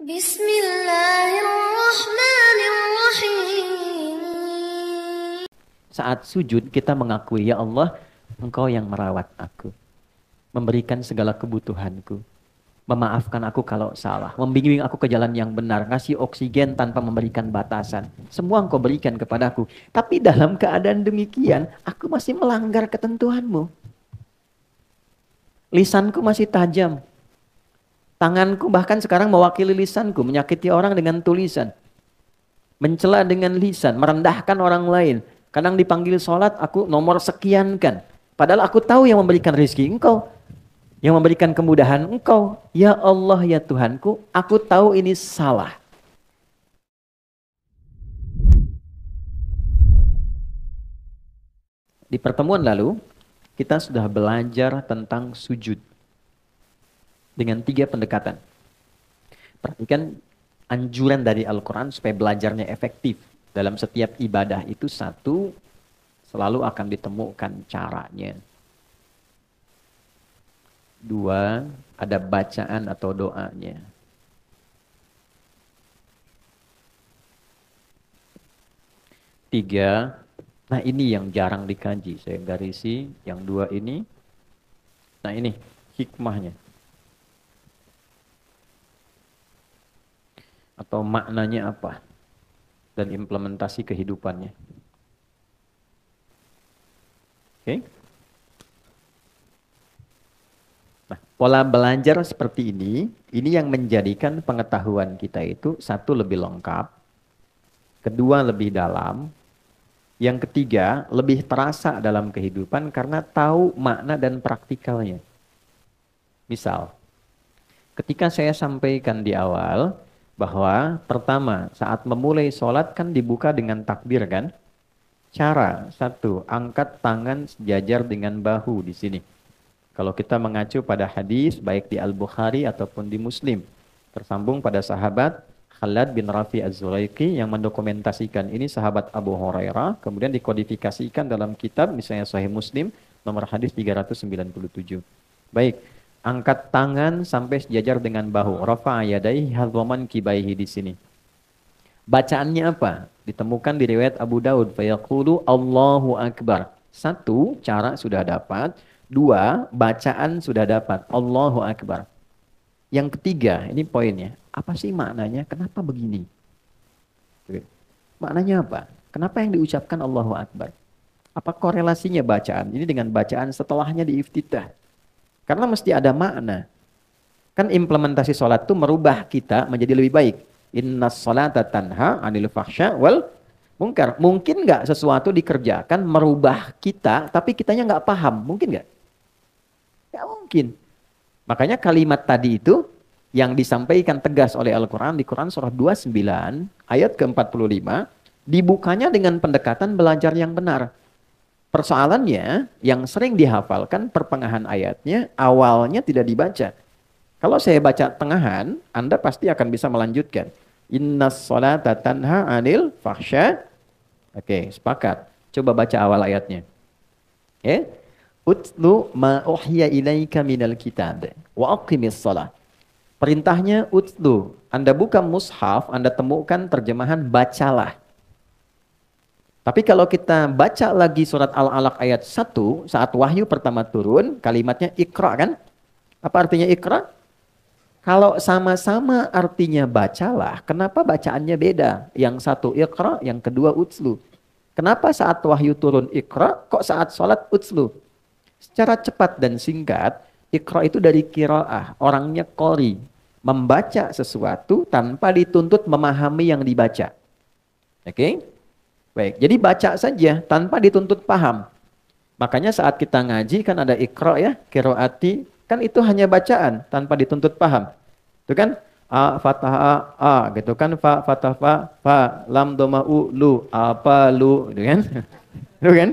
Bismillahirrahmanirrahim. Saat sujud kita mengakui, ya Allah, Engkau yang merawat aku, memberikan segala kebutuhanku, memaafkan aku kalau salah, membimbing aku ke jalan yang benar, ngasih oksigen tanpa memberikan batasan. Semua Engkau berikan kepadaku. Tapi dalam keadaan demikian, aku masih melanggar ketentuanmu. Lisanku masih tajam. Tanganku bahkan sekarang mewakili lisanku, menyakiti orang dengan tulisan. Mencela dengan lisan, merendahkan orang lain. Kadang dipanggil sholat, aku nomor sekian kan. Padahal aku tahu yang memberikan rezeki Engkau. Yang memberikan kemudahan Engkau. Ya Allah, ya Tuhanku, aku tahu ini salah. Di pertemuan lalu, kita sudah belajar tentang sujud. Dengan 3 pendekatan. Perhatikan anjuran dari Al-Quran supaya belajarnya efektif. Dalam setiap ibadah itu satu, selalu akan ditemukan caranya. 2, ada bacaan atau doanya. 3, nah ini yang jarang dikaji. Saya garisi yang 2 ini. Nah ini hikmahnya. Atau maknanya apa. Dan implementasi kehidupannya. Oke. Nah, pola belajar seperti ini yang menjadikan pengetahuan kita itu 1 lebih lengkap, 2 lebih dalam, yang 3 lebih terasa dalam kehidupan karena tahu makna dan praktikalnya. Misal, ketika saya sampaikan di awal bahwa pertama saat memulai sholat kan dibuka dengan takbir kan? Cara 1, angkat tangan sejajar dengan bahu di sini. Kalau kita mengacu pada hadis baik di Al-Bukhari ataupun di Muslim, tersambung pada sahabat Khalad bin Rafi Az-Zulaiki yang mendokumentasikan ini sahabat Abu Hurairah, kemudian dikodifikasikan dalam kitab misalnya Sahih Muslim nomor hadis 397. Baik, angkat tangan sampai sejajar dengan bahu. Rafa'a yadayhi hadwaman kibaihi di sini. Bacaannya apa? Ditemukan di riwayat Abu Daud. Fayaqulu Allahu Akbar. 1, cara sudah dapat. 2, bacaan sudah dapat. Allahu Akbar. Yang 3, ini poinnya. Apa sih maknanya? Kenapa begini? Maknanya apa? Kenapa yang diucapkan Allahu Akbar? Apa korelasinya bacaan ini dengan bacaan setelahnya di iftitah? Karena mesti ada makna. Kan implementasi sholat itu merubah kita menjadi lebih baik. Innas sholata tanha anil fahsya wal munkar. Mungkin nggak sesuatu dikerjakan merubah kita, tapi kitanya nggak paham? Mungkin nggak? Nggak mungkin. Makanya kalimat tadi itu yang disampaikan tegas oleh Al-Quran di Quran surah 29 ayat ke-45 dibukanya dengan pendekatan belajar yang benar. Persoalannya yang sering dihafalkan pertengahan ayatnya awalnya tidak dibaca. Kalau saya baca tengahan, Anda pasti akan bisa melanjutkan. Innas sholata tanha anil fahsya. Oke, sepakat. Coba baca awal ayatnya. Utlu ma uhya ilaika minal kitab wa aqimis shalah. Perintahnya utlu. Anda buka mushaf, Anda temukan terjemahan bacalah. Tapi kalau kita baca lagi surat Al-Alaq ayat 1, saat wahyu pertama turun, kalimatnya ikra kan? Apa artinya ikra? Kalau sama-sama artinya bacalah, kenapa bacaannya beda? Yang satu ikra, yang kedua utslu. Kenapa saat wahyu turun ikra, kok saat sholat utslu? Secara cepat dan singkat, ikra itu dari qiraah, orangnya qori. Membaca sesuatu tanpa dituntut memahami yang dibaca. Oke? Baik, jadi baca saja tanpa dituntut paham. Makanya saat kita ngaji kan ada ikra ya, qiraati, kan itu hanya bacaan tanpa dituntut paham. Itu kan a fathah a gitu kan, fa fathah fa lam dhamma u lu apa lu gitu kan. Itu kan?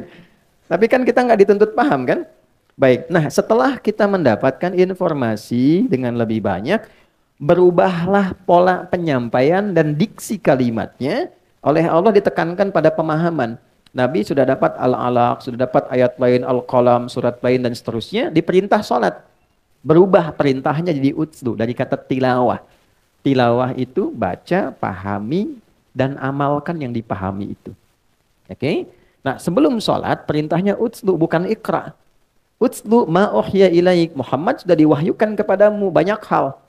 Tapi kan kita nggak dituntut paham kan? Baik. Nah, setelah kita mendapatkan informasi dengan lebih banyak, berubahlah pola penyampaian dan diksi kalimatnya. Oleh Allah ditekankan pada pemahaman. Nabi sudah dapat Al-Alaq, sudah dapat ayat lain, Al-Qalam, surat lain dan seterusnya, diperintah sholat. Berubah perintahnya jadi utslu dari kata tilawah. Tilawah itu baca, pahami, dan amalkan yang dipahami itu. Oke? Nah, sebelum sholat, perintahnya utslu, bukan ikra. Utslu ma uhya ilaik. Muhammad sudah diwahyukan kepadamu banyak hal.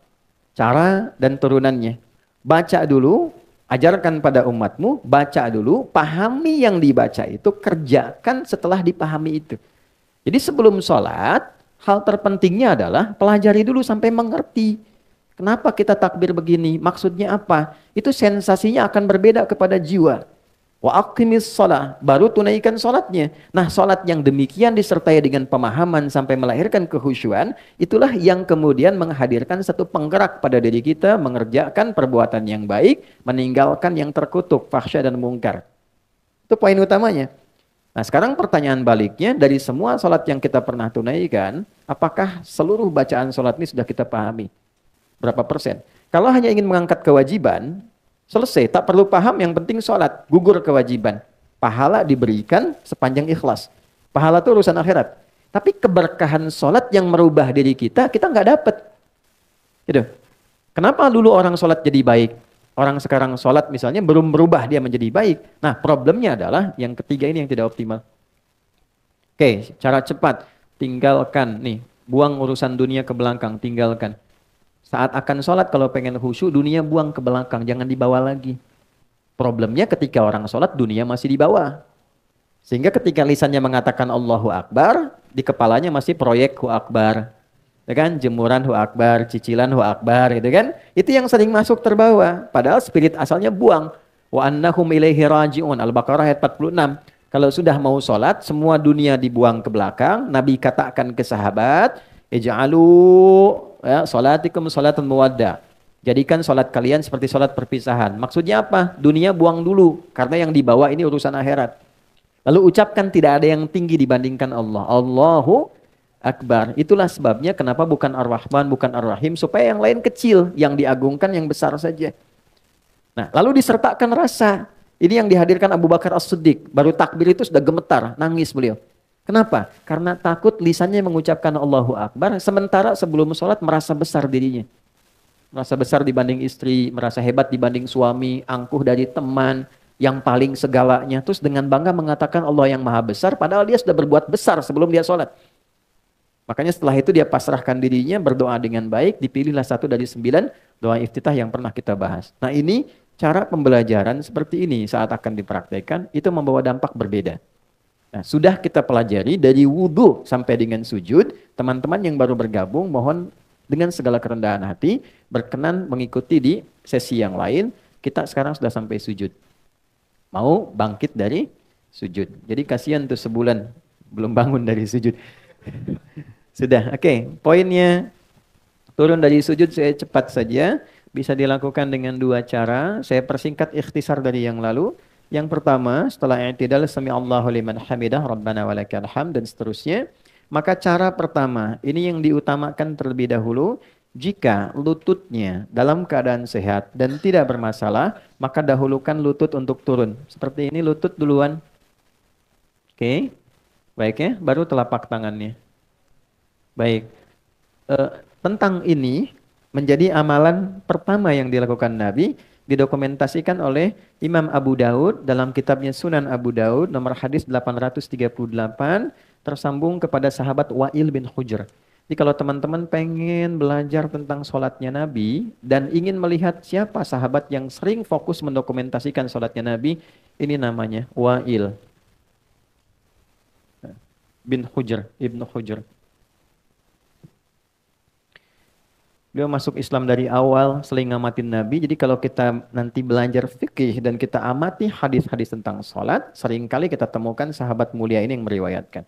Cara dan turunannya. Baca dulu, ajarkan pada umatmu, baca dulu, pahami yang dibaca itu, kerjakan setelah dipahami itu. Jadi sebelum sholat, hal terpentingnya adalah pelajari dulu sampai mengerti. Kenapa kita takbir begini? Maksudnya apa? Itu sensasinya akan berbeda kepada jiwa. Wa aqimis shalah, baru tunaikan sholatnya. Nah, sholat yang demikian disertai dengan pemahaman sampai melahirkan kehusyuan, itulah yang kemudian menghadirkan satu penggerak pada diri kita, mengerjakan perbuatan yang baik, meninggalkan yang terkutuk, fahsya dan mungkar. Itu poin utamanya. Nah, sekarang pertanyaan baliknya, dari semua sholat yang kita pernah tunaikan, apakah seluruh bacaan sholat ini sudah kita pahami? Berapa persen? Kalau hanya ingin mengangkat kewajiban, selesai, tak perlu paham, yang penting sholat, gugur kewajiban. Pahala diberikan sepanjang ikhlas. Pahala itu urusan akhirat. Tapi keberkahan sholat yang merubah diri kita nggak dapat. Gitu. Kenapa dulu orang sholat jadi baik? Orang sekarang sholat misalnya belum berubah dia menjadi baik. Nah, problemnya adalah yang ketiga ini yang tidak optimal. Oke, cara cepat. Tinggalkan nih, buang urusan dunia ke belakang, tinggalkan. Saat akan sholat kalau pengen khusyuk, dunia buang ke belakang, jangan dibawa lagi. Problemnya ketika orang sholat, dunia masih dibawa. Sehingga ketika lisannya mengatakan Allahu Akbar, di kepalanya masih proyek Hu Akbar. Ya kan? Jemuran Hu Akbar, cicilan Hu Akbar, gitu kan? Itu yang sering masuk terbawa. Padahal spirit asalnya buang. Wa annahum ilaihi raji'un. Al-Baqarah ayat 46. Kalau sudah mau sholat, semua dunia dibuang ke belakang. Nabi katakan ke sahabat, ij'alu ya, salatikum salatan muwadda. Jadikan salat kalian seperti salat perpisahan. Maksudnya apa? Dunia buang dulu, karena yang dibawa ini urusan akhirat. Lalu ucapkan tidak ada yang tinggi dibandingkan Allah. Allahu Akbar. Itulah sebabnya kenapa bukan Ar-Rahman, bukan Ar-Rahim, supaya yang lain kecil, yang diagungkan yang besar saja. Nah, lalu disertakan rasa. Ini yang dihadirkan Abu Bakar As-Siddiq. Baru takbir itu sudah gemetar, nangis beliau. Kenapa? Karena takut lisannya mengucapkan Allahu Akbar, sementara sebelum sholat merasa besar dirinya. Merasa besar dibanding istri, merasa hebat dibanding suami, angkuh dari teman, yang paling segalanya. Terus dengan bangga mengatakan Allah yang maha besar, padahal dia sudah berbuat besar sebelum dia sholat. Makanya setelah itu dia pasrahkan dirinya, berdoa dengan baik, dipilihlah satu dari 9 doa iftitah yang pernah kita bahas. Nah, ini cara pembelajaran seperti ini saat akan dipraktekkan, itu membawa dampak berbeda. Nah, sudah kita pelajari dari wudhu sampai dengan sujud. Teman-teman yang baru bergabung, mohon dengan segala kerendahan hati, berkenan mengikuti di sesi yang lain. Kita sekarang sudah sampai sujud. Mau bangkit dari sujud. Jadi kasihan tuh sebulan belum bangun dari sujud. Sudah, oke. Poinnya, turun dari sujud saya cepat saja. Bisa dilakukan dengan 2 cara. Saya persingkat ikhtisar dari yang lalu. Yang pertama, setelah i'tidal sami Allahu liman hamidah, Rabbana walakal hamd, dan seterusnya. Maka cara pertama, ini yang diutamakan terlebih dahulu. Jika lututnya dalam keadaan sehat dan tidak bermasalah, maka dahulukan lutut untuk turun. Seperti ini, lutut duluan. Oke, baik ya, baru telapak tangannya. Baik, tentang ini menjadi amalan pertama yang dilakukan Nabi, didokumentasikan oleh Imam Abu Daud dalam kitabnya Sunan Abu Daud nomor hadis 838, tersambung kepada sahabat Wa'il bin Hujr. Jadi kalau teman-teman pengen belajar tentang sholatnya Nabi dan ingin melihat siapa sahabat yang sering fokus mendokumentasikan sholatnya Nabi, ini namanya Wa'il bin Hujr, Ibnu Hujr. Beliau masuk Islam dari awal, sering ngamatin Nabi. Jadi kalau kita nanti belajar fikih dan kita amati hadis-hadis tentang sholat, seringkali kita temukan sahabat mulia ini yang meriwayatkan.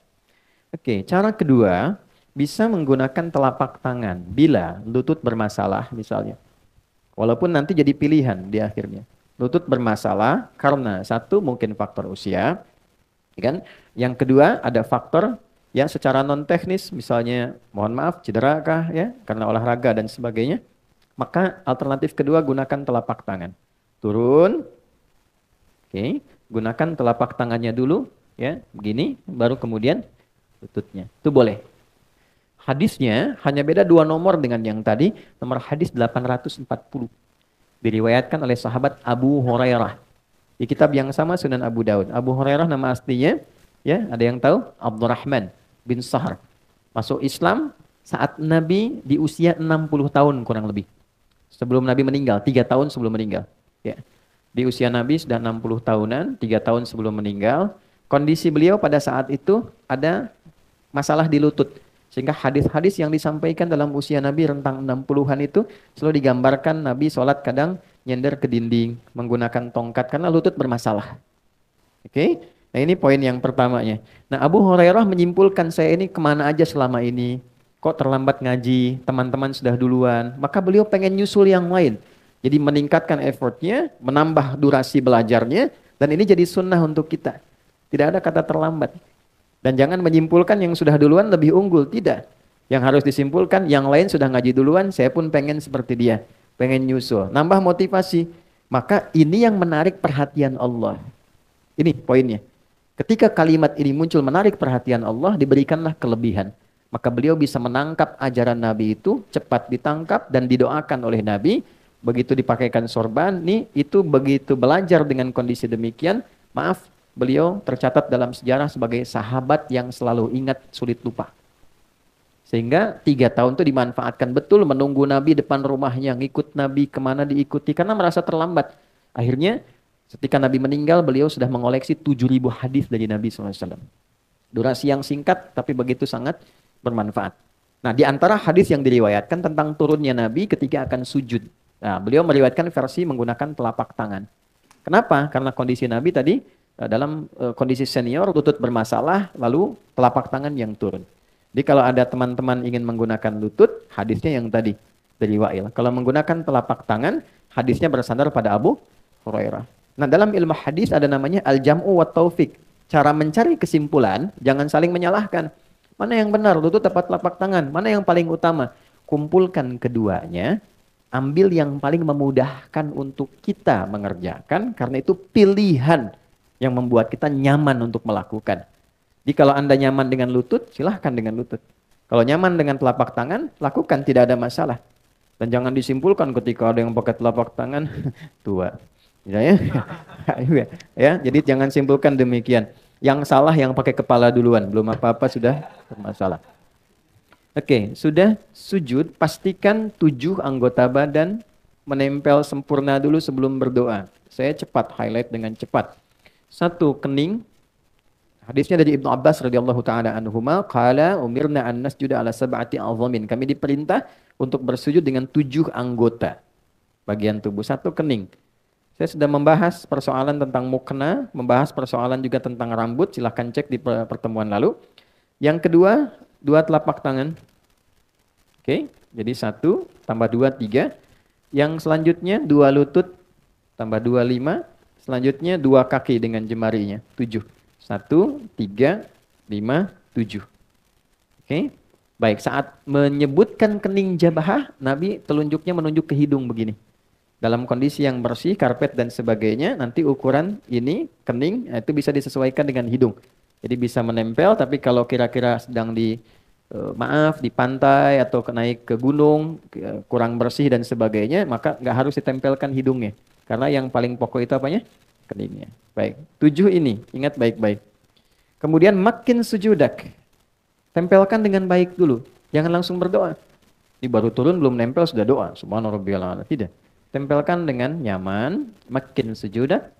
Oke, cara kedua, bisa menggunakan telapak tangan bila lutut bermasalah misalnya. Walaupun nanti jadi pilihan di akhirnya. Lutut bermasalah karena satu mungkin faktor usia, kan? Yang kedua ada faktor ya secara non teknis, misalnya mohon maaf cedera kah ya karena olahraga dan sebagainya, maka alternatif kedua gunakan telapak tangan. Turun. Oke, gunakan telapak tangannya dulu ya, begini baru kemudian lututnya. Itu boleh. Hadisnya hanya beda 2 nomor dengan yang tadi, nomor hadis 840. Diriwayatkan oleh sahabat Abu Hurairah. Di kitab yang sama Sunan Abu Daud. Abu Hurairah nama aslinya, ya, ada yang tahu? Abdurrahman bin Sahar. Masuk Islam saat Nabi di usia 60 tahun kurang lebih. Sebelum Nabi meninggal, 3 tahun sebelum meninggal. Ya. Di usia Nabi sudah 60 tahunan, 3 tahun sebelum meninggal. Kondisi beliau pada saat itu ada masalah di lutut. Sehingga hadis-hadis yang disampaikan dalam usia Nabi rentang 60-an itu selalu digambarkan Nabi sholat kadang nyender ke dinding, menggunakan tongkat karena lutut bermasalah. Oke, nah ini poin yang pertamanya. Nah Abu Hurairah menyimpulkan saya ini kemana aja selama ini, kok terlambat ngaji, teman-teman sudah duluan, maka beliau pengen nyusul yang lain. Jadi meningkatkan effortnya, menambah durasi belajarnya, dan ini jadi sunnah untuk kita. Tidak ada kata terlambat. Dan jangan menyimpulkan yang sudah duluan lebih unggul, tidak. Yang harus disimpulkan, yang lain sudah ngaji duluan, saya pun pengen seperti dia. Pengen nyusul, nambah motivasi. Maka ini yang menarik perhatian Allah. Ini poinnya. Ketika kalimat ini muncul menarik perhatian Allah, diberikanlah kelebihan. Maka beliau bisa menangkap ajaran Nabi itu, cepat ditangkap dan didoakan oleh Nabi. Begitu dipakaikan sorban, nih itu begitu belajar dengan kondisi demikian, maaf, beliau tercatat dalam sejarah sebagai sahabat yang selalu ingat, sulit lupa. Sehingga 3 tahun itu dimanfaatkan betul menunggu Nabi depan rumahnya, ngikut Nabi kemana diikuti karena merasa terlambat. Akhirnya ketika Nabi meninggal beliau sudah mengoleksi 7.000 hadis dari Nabi SAW. Durasi yang singkat tapi begitu sangat bermanfaat. Nah di antara hadis yang diriwayatkan tentang turunnya Nabi ketika akan sujud. Nah beliau meriwayatkan versi menggunakan telapak tangan. Kenapa? Karena kondisi Nabi tadi dalam kondisi senior, lutut bermasalah, lalu telapak tangan yang turun. Jadi kalau ada teman-teman ingin menggunakan lutut, hadisnya yang tadi dari Wa'il. Kalau menggunakan telapak tangan, hadisnya bersandar pada Abu Hurairah. Nah dalam ilmu hadis ada namanya al-jam'u wa taufiq. Cara mencari kesimpulan, jangan saling menyalahkan. Mana yang benar, lutut atau telapak tangan? Mana yang paling utama? Kumpulkan keduanya, ambil yang paling memudahkan untuk kita mengerjakan, karena itu pilihan yang membuat kita nyaman untuk melakukan. Jadi kalau Anda nyaman dengan lutut, silahkan dengan lutut. Kalau nyaman dengan telapak tangan, lakukan, tidak ada masalah. Dan jangan disimpulkan ketika ada yang pakai telapak tangan, tua. Ya, ya, jadi jangan simpulkan demikian. Yang salah yang pakai kepala duluan, belum apa-apa sudah bermasalah. Oke, sudah sujud, pastikan 7 anggota badan menempel sempurna dulu sebelum berdoa. Saya cepat, highlight dengan cepat. 1, kening. Hadisnya dari Ibnu Abbas radhiyallahu taala anhuma, qala umirna an nasjuda ala sab'ati a'dhamin. Kami diperintah untuk bersujud dengan 7 anggota bagian tubuh. 1, kening. Saya sudah membahas persoalan tentang mukna, membahas persoalan juga tentang rambut, silahkan cek di pertemuan lalu. Yang kedua, 2 telapak tangan. Oke, jadi 1 tambah 2 3. Yang selanjutnya 2 lutut tambah 2 5. Selanjutnya 2 kaki dengan jemarinya 7. 1, 3, 5, 7. Oke. Baik, saat menyebutkan kening jabahah, Nabi telunjuknya menunjuk ke hidung begini. Dalam kondisi yang bersih, karpet dan sebagainya, nanti ukuran ini, kening, itu bisa disesuaikan dengan hidung. Jadi bisa menempel, tapi kalau kira-kira sedang di, di pantai atau naik ke gunung, kurang bersih dan sebagainya, maka nggak harus ditempelkan hidungnya. Karena yang paling pokok itu apanya? Keningnya. Baik, 7 ini, ingat baik-baik. Kemudian makin sujudak. Tempelkan dengan baik dulu. Jangan langsung berdoa. Ini baru turun belum nempel sudah doa. Subhanarabbiyal a'la. Tidak. Tempelkan dengan nyaman, makin sujudak.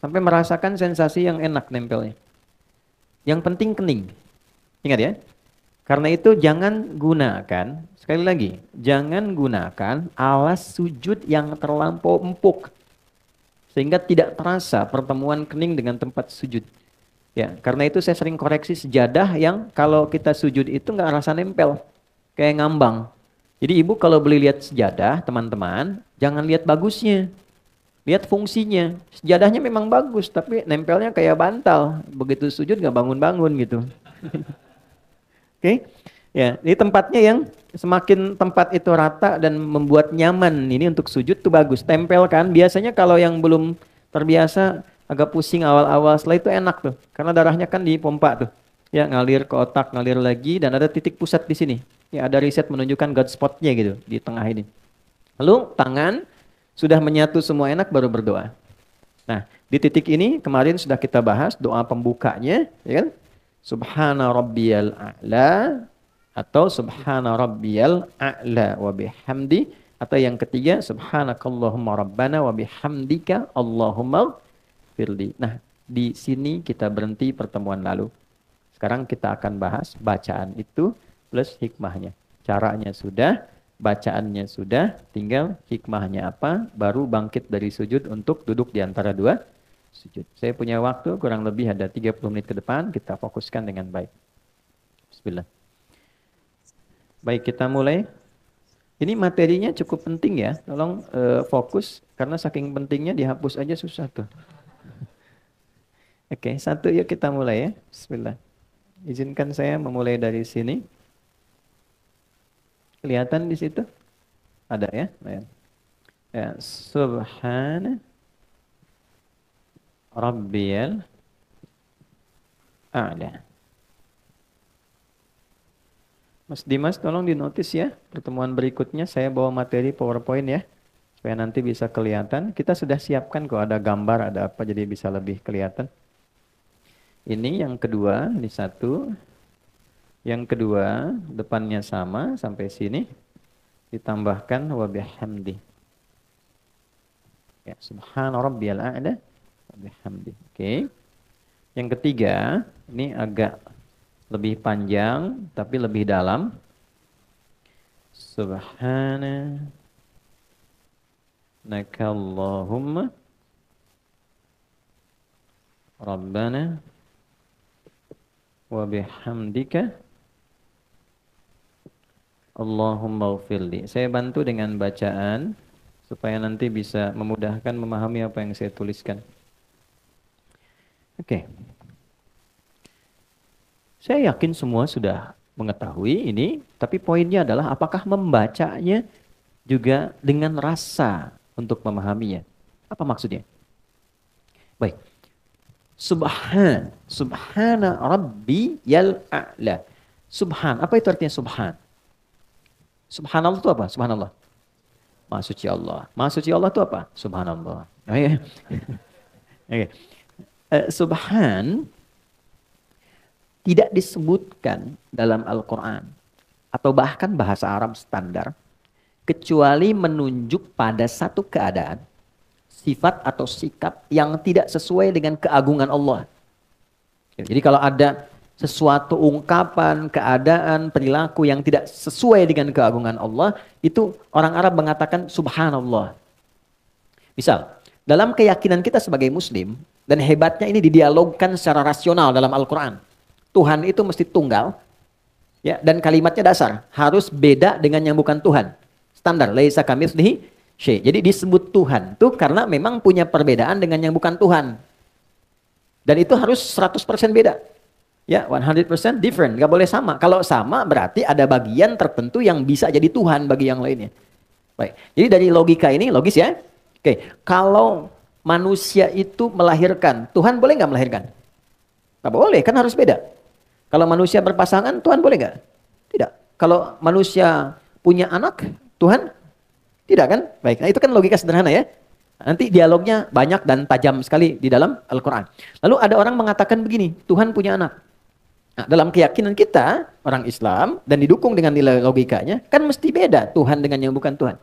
Sampai merasakan sensasi yang enak nempelnya. Yang penting kening. Ingat ya. Karena itu jangan gunakan, sekali lagi, jangan gunakan alas sujud yang terlampau empuk. Sehingga tidak terasa pertemuan kening dengan tempat sujud. Ya, karena itu saya sering koreksi sejadah yang kalau kita sujud itu nggak rasa nempel, kayak ngambang. Jadi ibu kalau beli lihat sejadah, teman-teman, jangan lihat bagusnya, lihat fungsinya. Sejadahnya memang bagus, tapi nempelnya kayak bantal. Begitu sujud nggak bangun-bangun gitu. Oke, ya, ini tempatnya yang semakin tempat itu rata dan membuat nyaman ini untuk sujud tuh bagus. Tempelkan, biasanya kalau yang belum terbiasa agak pusing awal-awal, setelah itu enak tuh. Karena darahnya kan dipompa tuh. Ya, ngalir ke otak, ngalir lagi dan ada titik pusat di sini. Ya, ada riset menunjukkan God spot-nya gitu di tengah ini. Lalu tangan sudah menyatu semua enak baru berdoa. Nah, di titik ini kemarin sudah kita bahas doa pembukanya, ya kan? Subhana rabbiyal a'la atau subhana rabbiyal a'la wa bihamdi, atau yang ketiga subhanakallahumma rabbana wa bihamdika Allahumma firli. Nah, di sini kita berhenti pertemuan lalu. Sekarang kita akan bahas bacaan itu plus hikmahnya. Caranya sudah, bacaannya sudah, tinggal hikmahnya apa, baru bangkit dari sujud untuk duduk di antara dua sujud. Saya punya waktu kurang lebih ada 30 menit ke depan, kita fokuskan dengan baik. Bismillah. Baik, kita mulai. Ini materinya cukup penting ya, tolong fokus, karena saking pentingnya dihapus aja susah tuh. Oke, satu yuk kita mulai ya. Bismillah. Izinkan saya memulai dari sini. Kelihatan di situ? Ada ya? Ya, Subhana Rabbiyal A'la. Mas Dimas tolong dinotis ya. Pertemuan berikutnya saya bawa materi PowerPoint ya. Supaya nanti bisa kelihatan. Kita sudah siapkan kok, ada gambar, ada apa, jadi bisa lebih kelihatan. Ini yang kedua, ini satu. Yang kedua, depannya sama sampai sini. Ditambahkan wa bihamdi. Ya, subhana rabbiyal a'la wa bihamdi. Oke. Yang ketiga, ini agak lebih panjang tapi lebih dalam. Subhana nakallahumma rabbana wa bihamdika Allahumma ghfirli. Saya bantu dengan bacaan supaya nanti bisa memudahkan memahami apa yang saya tuliskan. Oke. Saya yakin semua sudah mengetahui ini, tapi poinnya adalah apakah membacanya juga dengan rasa untuk memahaminya. Apa maksudnya? Baik. Subhana rabbiyal a'la. Subhan, apa itu artinya subhan? Subhanallah itu apa? Subhanallah. Maha suci Allah. Maha suci Allah itu apa? Subhanallah. Oke. Okay. Subhan tidak disebutkan dalam Al-Quran atau bahkan bahasa Arab standar kecuali menunjuk pada satu keadaan, sifat atau sikap yang tidak sesuai dengan keagungan Allah. Jadi kalau ada sesuatu ungkapan, keadaan, perilaku yang tidak sesuai dengan keagungan Allah, itu orang Arab mengatakan subhanallah. Misal, dalam keyakinan kita sebagai muslim, dan hebatnya ini didialogkan secara rasional dalam Al-Quran. Tuhan itu mesti tunggal, ya, dan kalimatnya dasar harus beda dengan yang bukan Tuhan. Standar, laisa kamitslihi syai'. Jadi disebut Tuhan tuh karena memang punya perbedaan dengan yang bukan Tuhan. Dan itu harus 100% beda. Ya, 100% different, nggak boleh sama. Kalau sama berarti ada bagian tertentu yang bisa jadi Tuhan bagi yang lainnya. Baik. Jadi dari logika ini logis ya. Oke, kalau manusia itu melahirkan, Tuhan boleh nggak melahirkan? Nggak boleh, kan harus beda. Kalau manusia berpasangan, Tuhan boleh nggak? Tidak. Kalau manusia punya anak, Tuhan tidak kan? Baik, nah itu kan logika sederhana ya. Nanti dialognya banyak dan tajam sekali di dalam Al-Quran. Lalu ada orang mengatakan begini, Tuhan punya anak. Nah, dalam keyakinan kita, orang Islam, dan didukung dengan nilai logikanya, kan mesti beda Tuhan dengan yang bukan Tuhan.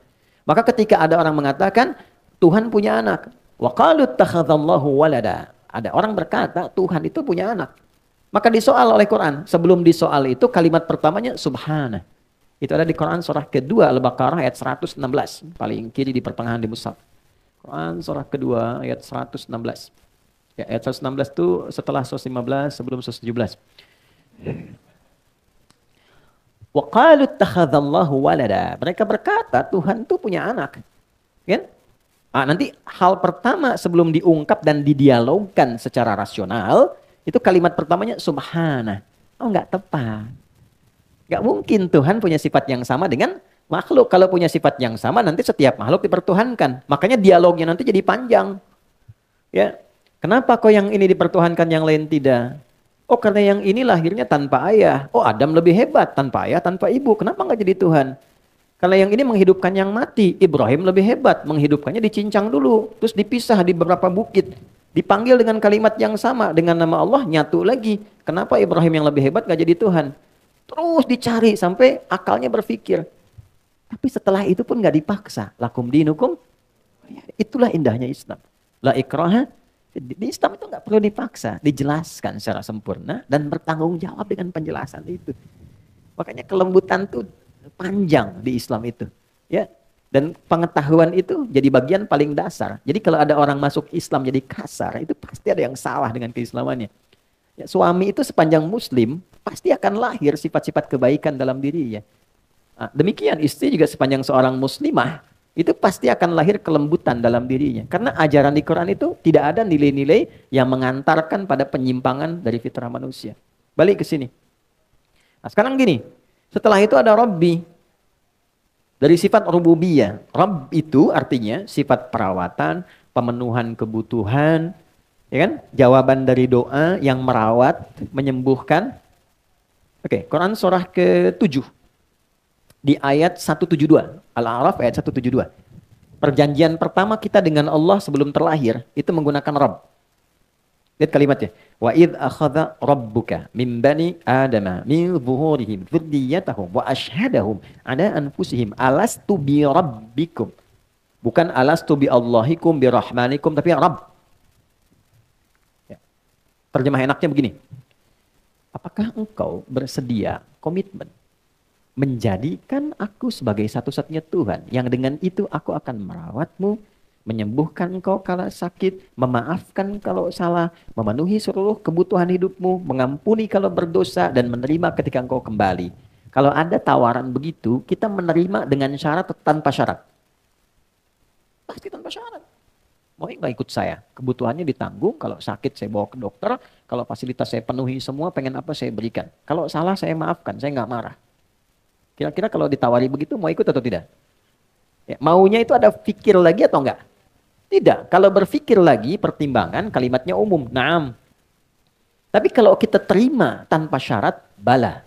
Maka ketika ada orang mengatakan, Tuhan punya anak. Wa qalu ittakhadallahu walada. Ada orang berkata, Tuhan itu punya anak. Maka disoal oleh Quran. Sebelum disoal itu, kalimat pertamanya, Subhana. Itu ada di Quran surah kedua, Al-Baqarah ayat 116. Paling kiri di pertengahan di mushaf. Quran surah kedua, ayat 116. Ya, ayat 116 itu setelah 115, sebelum 117. Wa qalu ittakhadallahu walada. Mereka berkata Tuhan itu punya anak. Kan? Nah, nanti hal pertama sebelum diungkap dan didialogkan secara rasional, itu kalimat pertamanya subhana. Oh, enggak tepat. Enggak mungkin Tuhan punya sifat yang sama dengan makhluk. Kalau punya sifat yang sama, nanti setiap makhluk dipertuhankan. Makanya dialognya nanti jadi panjang. Ya, kenapa kok yang ini dipertuhankan, yang lain tidak? Oh, karena yang ini lahirnya tanpa ayah. Oh, Adam lebih hebat, tanpa ayah, tanpa ibu. Kenapa nggak jadi Tuhan? Karena yang ini menghidupkan yang mati. Ibrahim lebih hebat, menghidupkannya dicincang dulu, terus dipisah di beberapa bukit. Dipanggil dengan kalimat yang sama, dengan nama Allah nyatu lagi. Kenapa Ibrahim yang lebih hebat gak jadi Tuhan? Terus dicari sampai akalnya berpikir. Tapi setelah itu pun gak dipaksa. Lakum dinukum. Itulah indahnya Islam. La ikraha. Di Islam itu gak perlu dipaksa. Dijelaskan secara sempurna dan bertanggung jawab dengan penjelasan itu. Makanya kelembutan tuh panjang di Islam itu. Ya. Dan pengetahuan itu jadi bagian paling dasar. Jadi kalau ada orang masuk Islam jadi kasar, itu pasti ada yang salah dengan keislamannya. Ya, suami itu sepanjang muslim, pasti akan lahir sifat-sifat kebaikan dalam dirinya. Nah, demikian istri juga sepanjang seorang muslimah, itu pasti akan lahir kelembutan dalam dirinya. Karena ajaran di Quran itu tidak ada nilai-nilai yang mengantarkan pada penyimpangan dari fitrah manusia. Balik ke sini. Nah, sekarang gini, setelah itu ada Rabbi. Dari sifat rububiyah, Rabb itu artinya sifat perawatan, pemenuhan kebutuhan, ya kan? Jawaban dari doa yang merawat, menyembuhkan. Oke, Quran surah ke-7 di ayat 172, Al-A'raf ayat 172. Perjanjian pertama kita dengan Allah sebelum terlahir itu menggunakan Rabb. Lihat kalimatnya. Wa idh akhadha rabbuka min bani adama min zuhurihim dzurriyyatahum wa ashhadahum ala anfusihim alastu bi rabbikum. Bukan alastu bi Allahikum bi rahmanikum, tapi Rabb. Ya. Terjemah enaknya begini. Apakah engkau bersedia komitmen menjadikan aku sebagai satu-satunya Tuhan yang dengan itu aku akan merawatmu, menyembuhkan engkau kalau sakit, memaafkan kalau salah, memenuhi seluruh kebutuhan hidupmu, mengampuni kalau berdosa, dan menerima ketika engkau kembali. Kalau ada tawaran begitu, kita menerima dengan syarat atau tanpa syarat? Pasti tanpa syarat. Mau nggak ikut saya? Kebutuhannya ditanggung, kalau sakit saya bawa ke dokter, kalau fasilitas saya penuhi semua, pengen apa saya berikan. Kalau salah saya maafkan, saya nggak marah. Kira-kira kalau ditawari begitu, mau ikut atau tidak? Ya, maunya itu ada pikir lagi atau enggak? Tidak. Kalau berpikir lagi, pertimbangan kalimatnya umum. Naam. Tapi kalau kita terima tanpa syarat, bala.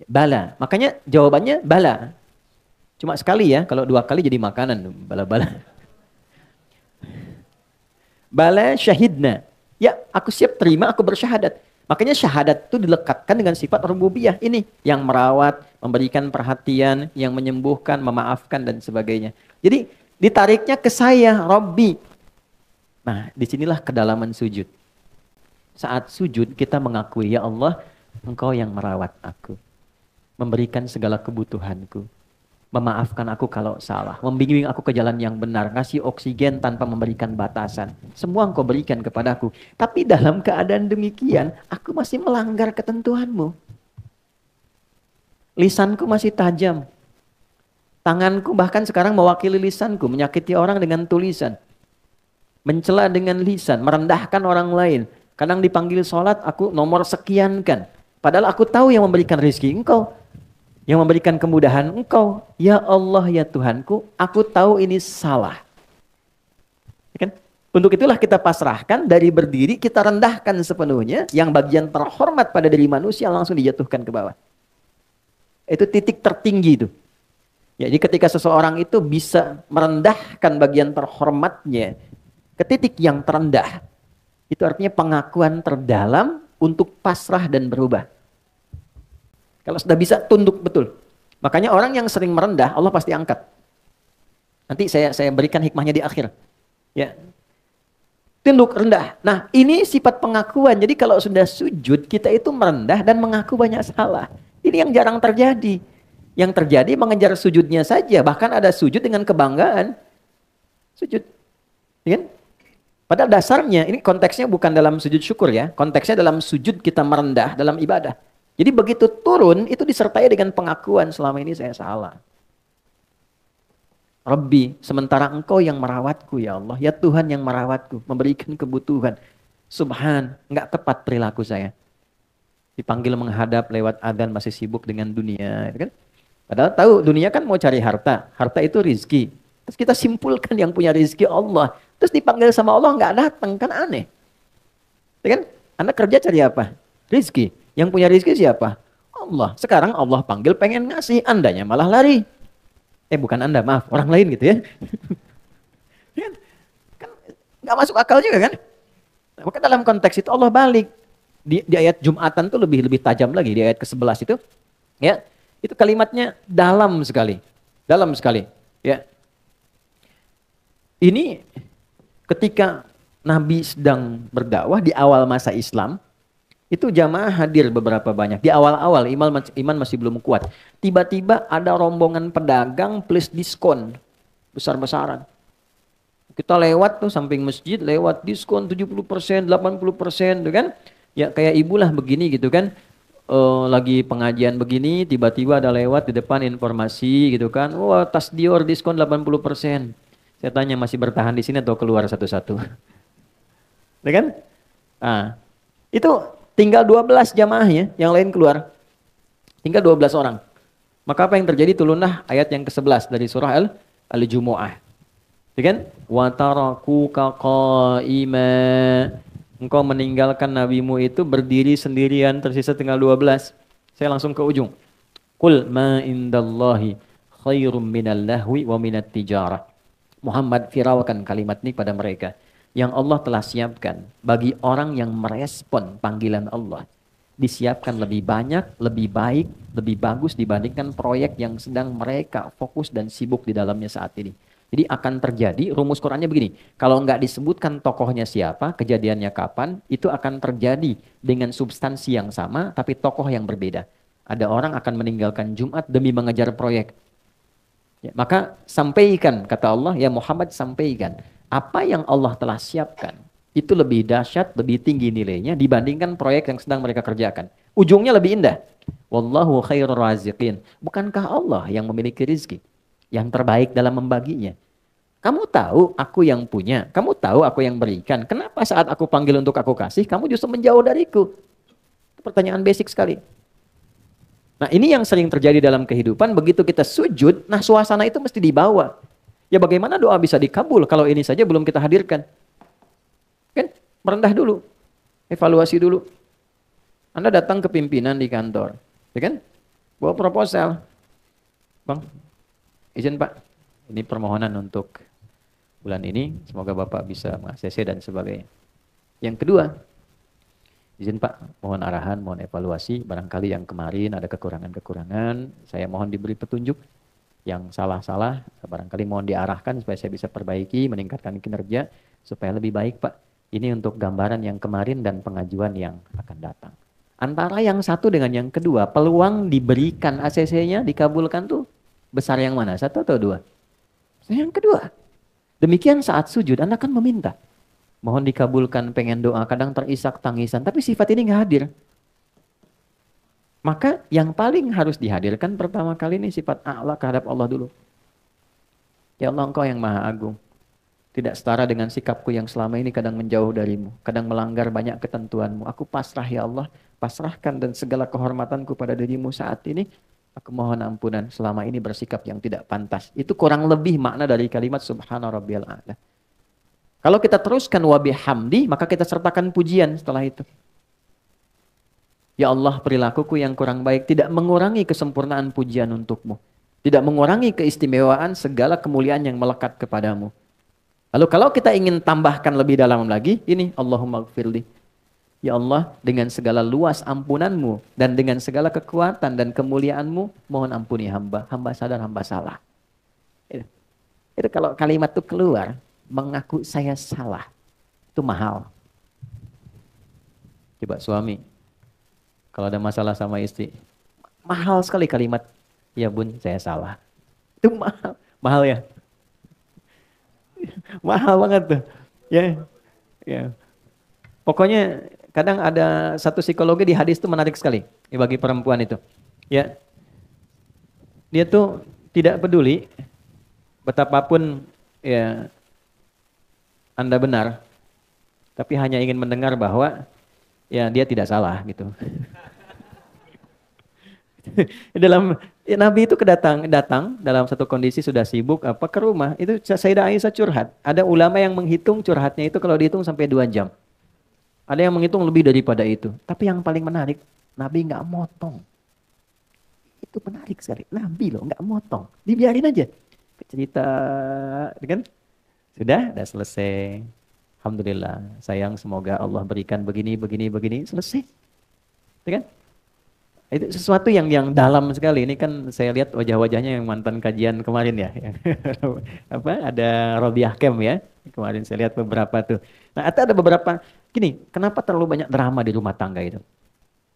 Bala. Makanya jawabannya bala. Cuma sekali ya, kalau 2 kali jadi makanan. Bala-bala. Bala syahidna. Ya, aku siap terima, aku bersyahadat. Makanya syahadat itu dilekatkan dengan sifat rububiyah ini. Yang merawat, memberikan perhatian, yang menyembuhkan, memaafkan, dan sebagainya. Jadi, ditariknya ke saya, Rabbi. Nah, disinilah kedalaman sujud. Saat sujud kita mengakui, ya Allah, Engkau yang merawat aku. Memberikan segala kebutuhanku. Memaafkan aku kalau salah. Membimbing aku ke jalan yang benar. Ngasih oksigen tanpa memberikan batasan. Semua Engkau berikan kepadaku. Tapi dalam keadaan demikian, aku masih melanggar ketentuanmu. Lisanku masih tajam. Tanganku bahkan sekarang mewakili lisanku, menyakiti orang dengan tulisan. Mencela dengan lisan, merendahkan orang lain. Kadang dipanggil sholat, aku nomor sekian kan. Padahal aku tahu yang memberikan rezeki engkau. Yang memberikan kemudahan engkau. Ya Allah ya Tuhanku, aku tahu ini salah. Ya kan? Untuk itulah kita pasrahkan, dari berdiri kita rendahkan sepenuhnya. Yang bagian terhormat pada diri manusia langsung dijatuhkan ke bawah. Itu titik tertinggi itu. Jadi ketika seseorang itu bisa merendahkan bagian terhormatnya ke titik yang terendah, itu artinya pengakuan terdalam untuk pasrah dan berubah. Kalau sudah bisa tunduk betul. Makanya orang yang sering merendah, Allah pasti angkat. Nanti saya berikan hikmahnya di akhir. Ya. Tunduk rendah. Nah, ini sifat pengakuan. Jadi kalau sudah sujud, kita itu merendah dan mengaku banyak salah. Ini yang jarang terjadi. Yang terjadi mengejar sujudnya saja. Bahkan ada sujud dengan kebanggaan. Sujud. Ya kan? Padahal dasarnya, ini konteksnya bukan dalam sujud syukur ya. Konteksnya dalam sujud kita merendah dalam ibadah. Jadi begitu turun, itu disertai dengan pengakuan selama ini saya salah. Rabbi, sementara engkau yang merawatku ya Allah. Ya Tuhan yang merawatku, memberikan kebutuhan. Subhan, enggak tepat perilaku saya. Dipanggil menghadap lewat adzan masih sibuk dengan dunia. Kan? Padahal tahu dunia kan mau cari harta. Harta itu rizki. Terus kita simpulkan yang punya rizki Allah. Terus dipanggil sama Allah nggak datang. Kan aneh. Ya kan? Anda kerja cari apa? Rizki. Yang punya rizki siapa? Allah. Sekarang Allah panggil pengen ngasih, Andanya malah lari. Bukan Anda, maaf, orang lain gitu ya. Kan nggak masuk akal juga kan? Maka dalam konteks itu Allah balik. Di ayat Jumatan tuh lebih tajam lagi, di ayat ke-11 itu. Ya, itu kalimatnya dalam sekali. Dalam sekali. Ya. Ini ketika Nabi sedang berdakwah di awal masa Islam, itu jamaah hadir beberapa banyak. Di awal-awal iman masih belum kuat. Tiba-tiba ada rombongan pedagang plus diskon besar-besaran. Kita lewat tuh samping masjid, lewat diskon 70%, 80% tuh kan. Ya kayak ibulah begini gitu kan. Lagi pengajian begini, tiba-tiba ada lewat di depan informasi gitu kan. Wah, tas Dior diskon 80%. Saya tanya masih bertahan di sini atau keluar satu-satu. Ya kan? Nah, itu tinggal 12 jamaahnya, yang lain keluar. Tinggal 12 orang. Maka apa yang terjadi? Turunlah ayat yang ke-11 dari surah Al-Jumu'ah. Ya kan? Wa tarakuka qa'ima. Engkau meninggalkan nabimu itu berdiri sendirian, tersisa tinggal 12. Saya langsung ke ujung. Qul ma indallahi khairum minal lahwi wa minat tijarah. Muhammad viralkan kalimat ini pada mereka. Yang Allah telah siapkan bagi orang yang merespon panggilan Allah. Disiapkan lebih banyak, lebih baik, lebih bagus dibandingkan proyek yang sedang mereka fokus dan sibuk di dalamnya saat ini. Jadi akan terjadi, rumus Qurannya begini. Kalau nggak disebutkan tokohnya siapa, kejadiannya kapan, itu akan terjadi dengan substansi yang sama, tapi tokoh yang berbeda. Ada orang akan meninggalkan Jumat demi mengejar proyek. Ya, maka sampaikan, kata Allah, ya Muhammad sampaikan. Apa yang Allah telah siapkan, itu lebih dahsyat, lebih tinggi nilainya dibandingkan proyek yang sedang mereka kerjakan. Ujungnya lebih indah. Wallahu khairur raziqin. Bukankah Allah yang memiliki rizki? Yang terbaik dalam membaginya. Kamu tahu aku yang punya. Kamu tahu aku yang berikan. Kenapa saat aku panggil untuk aku kasih, kamu justru menjauh dariku? Pertanyaan basic sekali. Nah ini yang sering terjadi dalam kehidupan, begitu kita sujud, nah suasana itu mesti dibawa. Ya bagaimana doa bisa dikabul kalau ini saja belum kita hadirkan? Kan merendah dulu, evaluasi dulu. Anda datang ke pimpinan di kantor, ya kan? Bawa proposal. Bang, izin Pak, ini permohonan untuk bulan ini, semoga Bapak bisa meng-ACC dan sebagainya. Yang kedua, izin Pak, mohon arahan, mohon evaluasi. Barangkali yang kemarin ada kekurangan-kekurangan. Saya mohon diberi petunjuk. Yang salah-salah, barangkali mohon diarahkan supaya saya bisa perbaiki, meningkatkan kinerja. Supaya lebih baik Pak. Ini untuk gambaran yang kemarin dan pengajuan yang akan datang. Antara yang satu dengan yang kedua, peluang diberikan ACC-nya, dikabulkan tuh besar yang mana? Satu atau dua? Yang kedua. Demikian saat sujud, Anda kan meminta. Mohon dikabulkan, pengen doa, kadang terisak tangisan, tapi sifat ini nggak hadir. Maka yang paling harus dihadirkan pertama kali ini sifat a'la kehadap Allah dulu. Ya Allah, Engkau yang maha agung. Tidak setara dengan sikapku yang selama ini kadang menjauh darimu, kadang melanggar banyak ketentuanmu. Aku pasrah ya Allah, pasrahkan dan segala kehormatanku pada dirimu saat ini. Aku mohon ampunan selama ini bersikap yang tidak pantas. Itu kurang lebih makna dari kalimat subhana rabbiyal a'la. Kalau kita teruskan wa bihamdi, maka kita sertakan pujian setelah itu. Ya Allah, perilakuku yang kurang baik tidak mengurangi kesempurnaan pujian untukmu. Tidak mengurangi keistimewaan segala kemuliaan yang melekat kepadamu. Lalu kalau kita ingin tambahkan lebih dalam lagi, ini Allahumma gfirli. Ya Allah, dengan segala luas ampunanmu dan dengan segala kekuatan dan kemuliaanmu, mohon ampuni hamba. Hamba sadar, hamba salah. Itu kalau kalimat itu keluar, mengaku saya salah, itu mahal. Coba suami, kalau ada masalah sama istri, mahal sekali kalimat, ya bun saya salah. Itu mahal, mahal ya. Mahal banget tuh. Ya, ya. Pokoknya kadang ada satu psikologi di hadis itu menarik sekali bagi perempuan itu. Ya, dia tuh tidak peduli betapapun ya Anda benar, tapi hanya ingin mendengar bahwa ya dia tidak salah gitu. Nabi itu datang dalam satu kondisi sudah sibuk apa ke rumah, itu Sayyidah Aisyah curhat. Ada ulama yang menghitung curhatnya itu kalau dihitung sampai 2 jam. Ada yang menghitung lebih daripada itu. Tapi yang paling menarik, Nabi nggak motong. Itu menarik sekali. Nabi loh, nggak motong. Dibiarin aja. Cerita, kan? Sudah selesai. Alhamdulillah. Sayang, semoga Allah berikan begini, begini, begini. Selesai. Itu kan? Itu sesuatu yang dalam sekali. Ini kan saya lihat wajah-wajahnya yang mantan kajian kemarin ya. Apa? Ada Robiah Kem ya. Kemarin saya lihat beberapa tuh. Nah, atau ada beberapa. Gini, kenapa terlalu banyak drama di rumah tangga itu?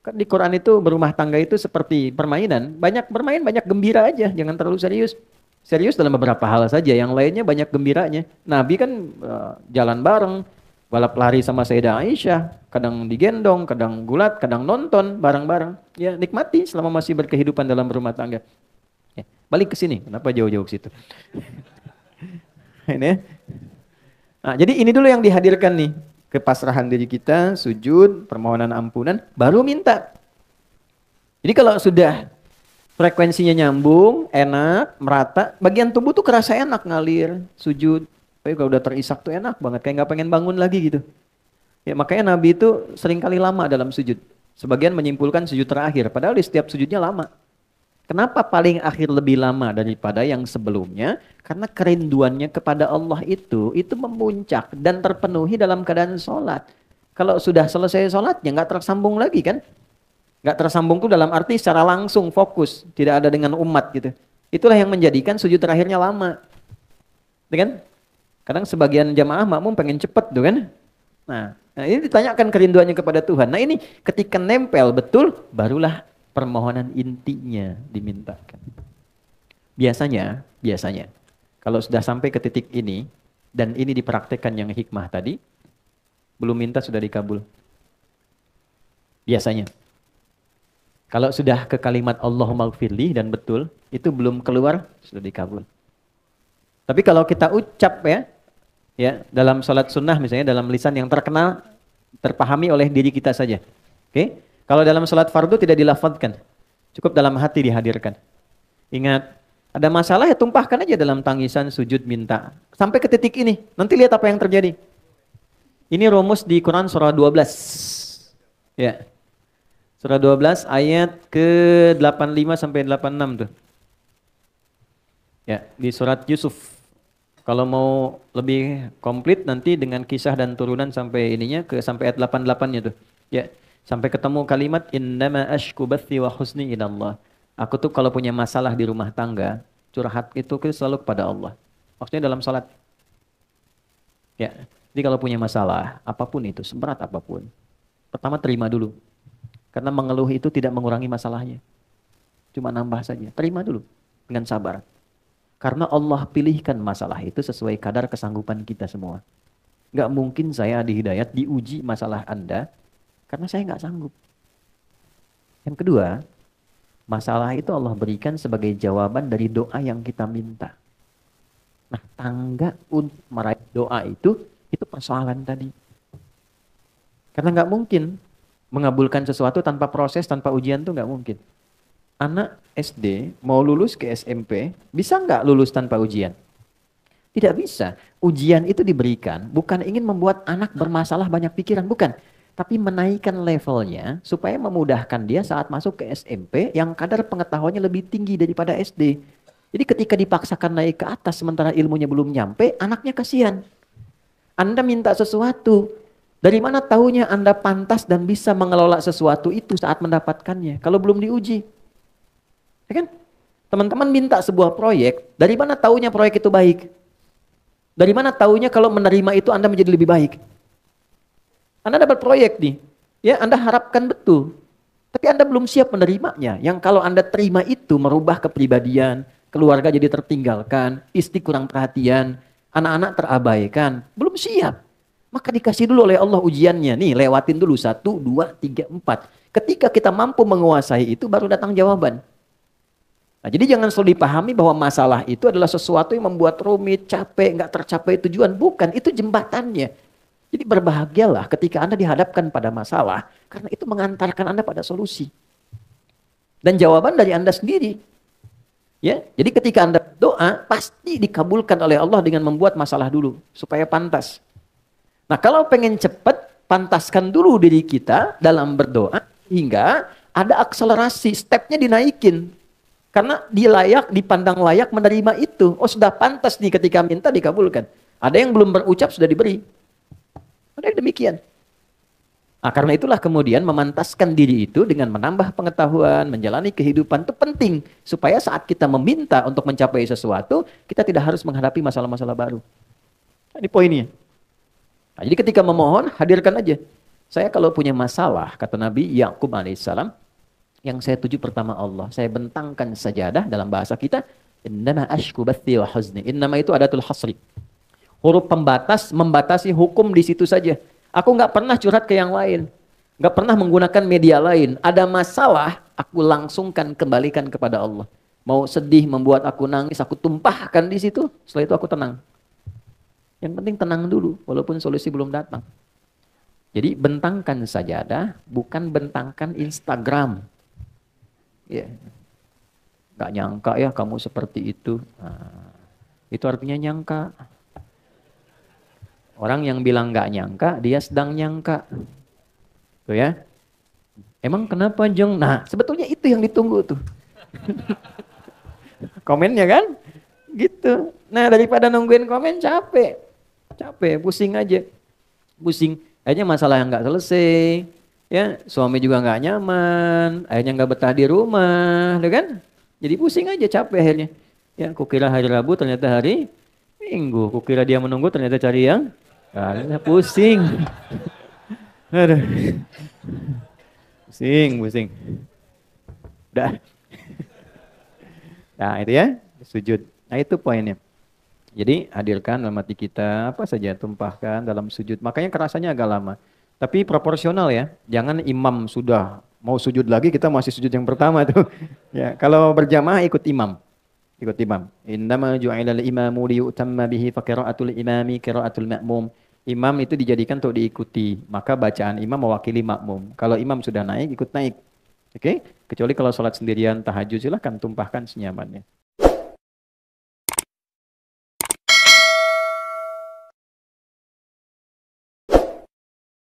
Kan di Quran itu berumah tangga itu seperti permainan. Banyak bermain, banyak gembira aja. Jangan terlalu serius. Serius dalam beberapa hal saja. Yang lainnya banyak gembiranya. Nabi kan jalan bareng. Balap lari sama Sayyidah Aisyah. Kadang digendong, kadang gulat, kadang nonton bareng-bareng. Ya nikmati selama masih berkehidupan dalam rumah tangga. Ya, balik ke sini. Kenapa jauh-jauh ke situ? Ini ya. Nah, jadi ini dulu yang dihadirkan nih. Kepasrahan diri kita, sujud, permohonan ampunan, baru minta. Jadi kalau sudah frekuensinya nyambung, enak, merata, bagian tubuh tuh kerasa enak ngalir, sujud. Tapi kalau udah terisak tuh enak banget, kayak nggak pengen bangun lagi gitu. Ya makanya Nabi itu sering kali lama dalam sujud. Sebagian menyimpulkan sujud terakhir, padahal di setiap sujudnya lama. Kenapa paling akhir lebih lama daripada yang sebelumnya? Karena kerinduannya kepada Allah itu memuncak dan terpenuhi dalam keadaan sholat. Kalau sudah selesai sholatnya nggak tersambung lagi kan? Nggak tersambung tuh dalam arti secara langsung fokus, tidak ada dengan umat gitu. Itulah yang menjadikan sujud terakhirnya lama. Kan? Kadang sebagian jamaah makmum pengen cepet tuh kan? Nah ini ditanyakan kerinduannya kepada Tuhan. Nah ini ketika nempel betul, barulah permohonan intinya dimintakan. Biasanya, kalau sudah sampai ke titik ini, dan ini dipraktekkan yang hikmah tadi, belum minta sudah dikabul. Biasanya. Kalau sudah ke kalimat Allahumma gfirli dan betul, itu belum keluar, sudah dikabul. Tapi kalau kita ucap ya dalam salat sunnah misalnya, dalam lisan yang terkenal, terpahami oleh diri kita saja. Oke? Kalau dalam salat fardu tidak dilafadzkan, cukup dalam hati dihadirkan. Ingat, ada masalah ya tumpahkan aja dalam tangisan, sujud, minta. Sampai ke titik ini, nanti lihat apa yang terjadi. Ini rumus di Quran surah 12. Ya. Surah 12 ayat ke-85 sampai 86 tuh. Ya, di surat Yusuf. Kalau mau lebih komplit nanti dengan kisah dan turunan sampai ininya sampai ayat 88-nya tuh. Ya. Sampai ketemu kalimat innama ashku bathi wa husni ilallah. Aku tuh kalau punya masalah di rumah tangga, curhat itu selalu kepada Allah. Maksudnya dalam salat. Ya. Jadi kalau punya masalah, apapun itu, seberat apapun, pertama terima dulu. Karena mengeluh itu tidak mengurangi masalahnya. Cuma nambah saja. Terima dulu dengan sabar. Karena Allah pilihkan masalah itu sesuai kadar kesanggupan kita semua. Nggak mungkin saya di hidayat diuji masalah Anda karena saya nggak sanggup. Yang kedua, masalah itu Allah berikan sebagai jawaban dari doa yang kita minta. Nah, tangga untuk meraih doa itu persoalan tadi. Karena nggak mungkin mengabulkan sesuatu tanpa proses, tanpa ujian tuh nggak mungkin. Anak SD mau lulus ke SMP, bisa nggak lulus tanpa ujian? Tidak bisa. Ujian itu diberikan bukan ingin membuat anak bermasalah banyak pikiran, bukan. Tapi menaikkan levelnya supaya memudahkan dia saat masuk ke SMP yang kadar pengetahuannya lebih tinggi daripada SD. Jadi ketika dipaksakan naik ke atas sementara ilmunya belum nyampe, anaknya kasihan. Anda minta sesuatu, dari mana tahunya Anda pantas dan bisa mengelola sesuatu itu saat mendapatkannya kalau belum diuji? Ya kan? Teman-teman minta sebuah proyek, dari mana tahunya proyek itu baik? Dari mana tahunya kalau menerima itu Anda menjadi lebih baik? Anda dapat proyek nih, ya Anda harapkan betul, tapi Anda belum siap menerimanya. Yang kalau Anda terima itu merubah kepribadian, keluarga jadi tertinggalkan, istri kurang perhatian, anak-anak terabaikan, belum siap. Maka dikasih dulu oleh Allah ujiannya, nih lewatin dulu 1, 2, 3, 4. Ketika kita mampu menguasai itu baru datang jawaban. Nah, jadi jangan selalu dipahami bahwa masalah itu adalah sesuatu yang membuat rumit, capek, nggak tercapai tujuan. Bukan, itu jembatannya. Jadi berbahagialah ketika Anda dihadapkan pada masalah, karena itu mengantarkan Anda pada solusi. Dan jawaban dari Anda sendiri. Ya, jadi ketika Anda berdoa, pasti dikabulkan oleh Allah dengan membuat masalah dulu, supaya pantas. Nah, kalau pengen cepat, pantaskan dulu diri kita dalam berdoa, hingga ada akselerasi, stepnya dinaikin. Karena dia layak, dipandang layak menerima itu. Oh, sudah pantas nih ketika minta dikabulkan. Ada yang belum berucap sudah diberi. Ada yang demikian. Nah, karena itulah kemudian memantaskan diri itu dengan menambah pengetahuan, menjalani kehidupan itu penting. Supaya saat kita meminta untuk mencapai sesuatu, kita tidak harus menghadapi masalah-masalah baru. Nah, ini poinnya. Nah, jadi ketika memohon, hadirkan aja. Saya kalau punya masalah, kata Nabi Yakub alaihissalam, yang saya tuju pertama Allah. Saya bentangkan sajadah dalam bahasa kita. Innama ashku bathi wa huzni. Innama itu adatul hasri. Huruf pembatas, membatasi hukum di situ saja. Aku nggak pernah curhat ke yang lain. Nggak pernah menggunakan media lain. Ada masalah, aku langsungkan kembalikan kepada Allah. Mau sedih, membuat aku nangis, aku tumpahkan di situ. Setelah itu aku tenang. Yang penting tenang dulu, walaupun solusi belum datang. Jadi bentangkan sajadah, bukan bentangkan Instagram. Ya, nggak nyangka ya kamu seperti itu. Nah, itu artinya nyangka. Orang yang bilang nggak nyangka, dia sedang nyangka. Tuh ya. Emang kenapa Jeng? Nah, sebetulnya itu yang ditunggu tuh. Komennya kan? Gitu. Nah, daripada nungguin komen capek. Capek, pusing aja. Pusing. Akhirnya masalah yang nggak selesai. Ya, suami juga nggak nyaman. Akhirnya nggak betah di rumah. Tuh kan? Jadi pusing aja, capek akhirnya. Ya, kukira hari Rabu ternyata hari Minggu. Kukira dia menunggu ternyata cari yang karena pusing. Aduh. Pusing. Udah. Nah, itu ya, sujud. Nah, itu poinnya. Jadi, hadirkan dalam hati kita apa saja, tumpahkan dalam sujud. Makanya kerasanya agak lama. Tapi proporsional ya. Jangan imam sudah mau sujud lagi, kita masih sujud yang pertama tuh. Ya, kalau berjamaah ikut imam. Ikut imam. Innama ju'ilal imamu liyutamma bihi fa qira'atul imami qira'atul ma'mum. Imam itu dijadikan untuk diikuti, maka bacaan imam mewakili makmum. Kalau imam sudah naik, ikut naik. Oke? Kecuali kalau sholat sendirian tahajud, silahkan tumpahkan senyamannya.